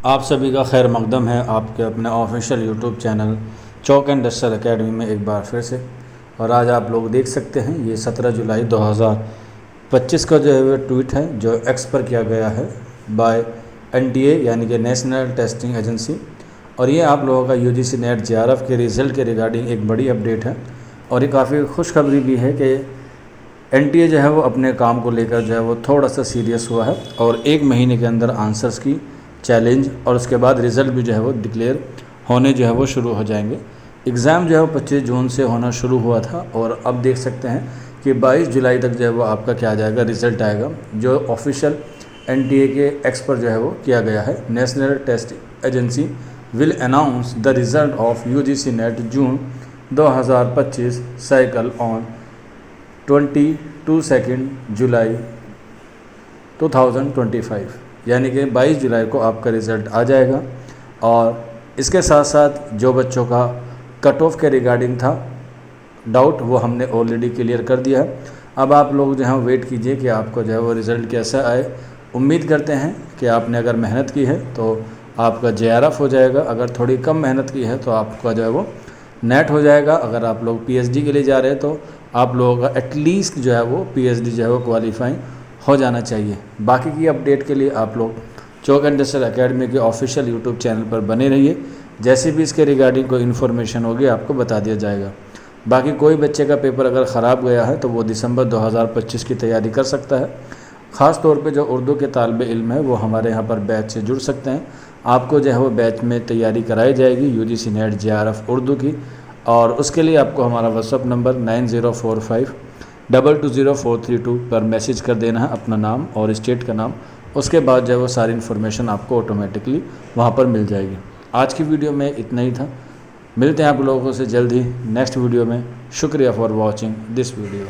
आप सभी का खैर मकदम है आपके अपने official YouTube channel chalk and duster academy में एक बार फिर से। और आज आप लोग देख सकते हैं ये 17 जुलाई 2025 का जो है वो ट्वीट है जो एक्स पर किया गया है बाय एनटीए यानी कि नेशनल टेस्टिंग एजेंसी। और ये आप लोगों का यूजीसी नेट जेआरएफ के रिज़ल्ट के रिगार्डिंग एक बड़ी अपडेट है। और ये काफ़ी खुशखबरी भी है कि एनटीए जो है वो अपने काम को लेकर जो है वो थोड़ा सा सीरियस हुआ है और 1 महीने के अंदर आंसर्स की चैलेंज और उसके बाद रिज़ल्ट भी जो है वो डिक्लेयर होने जो है वो शुरू हो जाएंगे। एग्ज़ाम जो है वो 25 जून से होना शुरू हुआ था और अब देख सकते हैं कि 22 जुलाई तक जो है वो आपका क्या आ जाएगा, रिज़ल्ट आएगा जो ऑफिशियल एनटीए के एक्स पर जो है वो किया गया है। National Test Agency will announce the result of UGC NET June 2025 cycle on 22 July 2025 यानी कि 22 जुलाई को आपका रिज़ल्ट आ जाएगा। और इसके साथ साथ जो बच्चों का कट ऑफ के रिगार्डिंग था डाउट वो हमने ऑलरेडी क्लियर कर दिया है। अब आप लोग जो है वेट कीजिए कि आपको जो है वो रिज़ल्ट कैसा आए। उम्मीद करते हैं कि आपने अगर मेहनत की है तो आपका जेआरएफ हो जाएगा, अगर थोड़ी कम मेहनत की है तो आपका जो है वो नेट हो जाएगा। अगर आप लोग पीएचडी के लिए जा रहे हैं तो आप लोगों का एटलीस्ट जो है वो पीएचडी जो है वो क्वालिफाई हो जाना चाहिए। बाकी की अपडेट के लिए आप लोग चौक एंड डस्टर एकेडमी के ऑफिशियल यूट्यूब चैनल पर बने रहिए। जैसे भी इसके रिगार्डिंग कोई इन्फॉर्मेशन होगी आपको बता दिया जाएगा। बाकी कोई बच्चे का पेपर अगर ख़राब गया है तो वो दिसंबर 2025 की तैयारी कर सकता है। ख़ास तौर पे जो उर्दू के तालिब इल्म है वो हमारे यहाँ पर बैच से जुड़ सकते हैं। आपको जो है वो बैच में तैयारी कराई जाएगी यूजीसी नेट जेआरएफ उर्दू की। और उसके लिए आपको हमारा व्हाट्सअप नंबर 9045220432 पर मैसेज कर देना है अपना नाम और स्टेट का नाम। उसके बाद जो है वो सारी इन्फॉर्मेशन आपको ऑटोमेटिकली वहाँ पर मिल जाएगी। आज की वीडियो में इतना ही था। मिलते हैं आप लोगों से जल्द ही नेक्स्ट वीडियो में। शुक्रिया फॉर वॉचिंग दिस वीडियो।